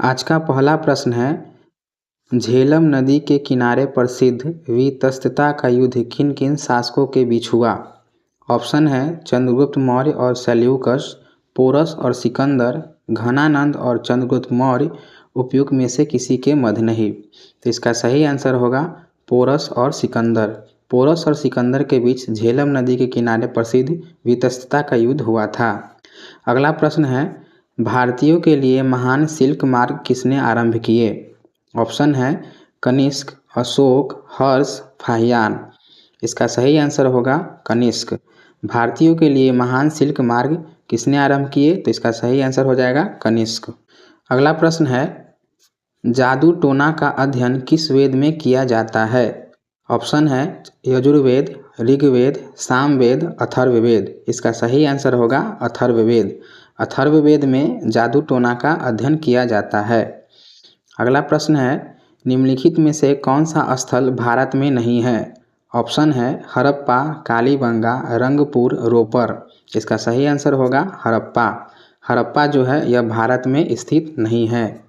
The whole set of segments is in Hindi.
आज का पहला प्रश्न है, झेलम नदी के किनारे प्रसिद्ध वितस्तता का युद्ध किन किन शासकों के बीच हुआ। ऑप्शन है चंद्रगुप्त मौर्य और सेल्यूकस, पोरस और सिकंदर, घनानंद और चंद्रगुप्त मौर्य, उपयुक्त में से किसी के मध्य नहीं। तो इसका सही आंसर होगा पोरस और सिकंदर। पोरस और सिकंदर के बीच झेलम नदी के किनारे प्रसिद्ध वितस्तता का युद्ध हुआ था। अगला प्रश्न है, भारतीयों के लिए महान सिल्क मार्ग किसने आरंभ किए। ऑप्शन है कनिष्क, अशोक, हर्ष, फाहियान। इसका सही आंसर होगा कनिष्क। भारतीयों के लिए महान सिल्क मार्ग किसने आरंभ किए, तो इसका सही आंसर हो जाएगा कनिष्क। अगला प्रश्न है, जादू टोना का अध्ययन किस वेद में किया जाता है। ऑप्शन है यजुर्वेद, ऋग्वेद, सामवेद, अथर्ववेद। इसका सही आंसर होगा अथर्ववेद। अथर्ववेद में जादू टोना का अध्ययन किया जाता है। अगला प्रश्न है, निम्नलिखित में से कौन सा स्थल भारत में नहीं है। ऑप्शन है हड़प्पा, कालीबंगा, रंगपुर, रोपर। इसका सही आंसर होगा हड़प्पा। हड़प्पा जो है यह भारत में स्थित नहीं है।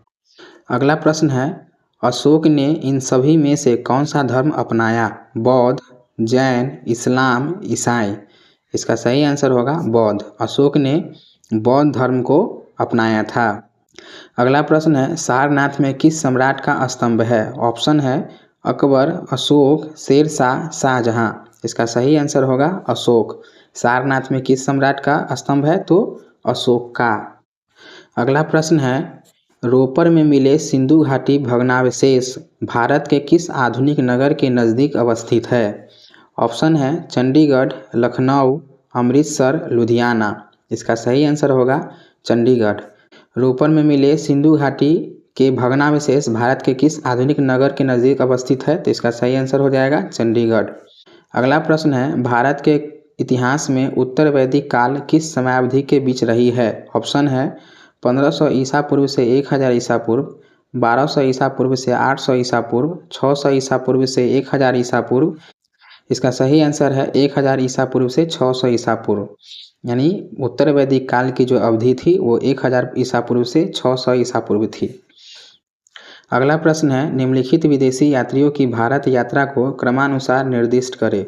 अगला प्रश्न है, अशोक ने इन सभी में से कौन सा धर्म अपनाया। बौद्ध, जैन, इस्लाम, ईसाई। इसका सही आंसर होगा बौद्ध। अशोक ने बौद्ध धर्म को अपनाया था। अगला प्रश्न है, सारनाथ में किस सम्राट का स्तंभ है। ऑप्शन है अकबर, अशोक, शेरशाह, शाहजहां। इसका सही आंसर होगा अशोक। सारनाथ में किस सम्राट का स्तंभ है, तो अशोक का। अगला प्रश्न है, रोपर में मिले सिंधु घाटी भग्नावशेष भारत के किस आधुनिक नगर के नज़दीक अवस्थित है। ऑप्शन है चंडीगढ़, लखनऊ, अमृतसर, लुधियाना। इसका सही आंसर होगा चंडीगढ़। रोपर में मिले सिंधु घाटी के भग्नावशेष भारत के किस आधुनिक नगर के नज़दीक अवस्थित है, तो इसका सही आंसर हो जाएगा चंडीगढ़। अगला प्रश्न है, भारत के इतिहास में उत्तर वैदिक काल किस समयावधि के बीच रही है। ऑप्शन है 1500 ईसा पूर्व से 1000 ईसा पूर्व, 1200 ईसा पूर्व से 800 ईसा पूर्व, 600 ईसा पूर्व से 1000 ईसा पूर्व। इसका सही आंसर है 1000 ईसा पूर्व से 600 ईसा पूर्व। यानी उत्तर वैदिक काल की जो अवधि थी वो 1000 ईसा पूर्व से 600 ईसा पूर्व थी। अगला प्रश्न है, निम्नलिखित विदेशी यात्रियों की भारत यात्रा को क्रमानुसार निर्दिष्ट करें।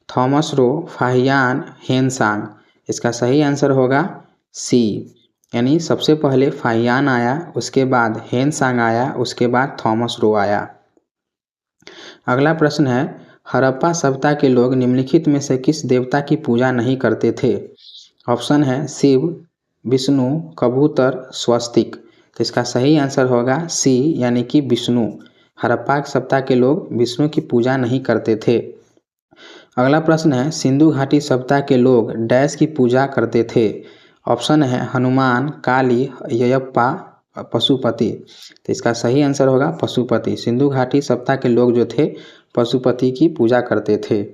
Thomas Roe, Fahien, Hiuen Tsang. इसका सही आंसर होगा सी, यानी सबसे पहले फाहियान आया, उसके बाद हेनसांग आया, उसके बाद थॉमस रो आया। अगला प्रश्न है, हड़प्पा सभ्यता के लोग निम्नलिखित में से किस देवता की पूजा नहीं करते थे। ऑप्शन है शिव, विष्णु, कबूतर, स्वस्तिक। तो इसका सही आंसर होगा सी, यानी कि विष्णु। हड़प्पा सभ्यता के लोग विष्णु की पूजा नहीं करते थे। अगला प्रश्न है, सिंधु घाटी सभ्यता के लोग डैश की पूजा करते थे। ऑप्शन है हनुमान, काली, ययप्पा, पशुपति। तो इसका सही आंसर होगा पशुपति। सिंधु घाटी सभ्यता के लोग जो थे पशुपति की पूजा करते थे।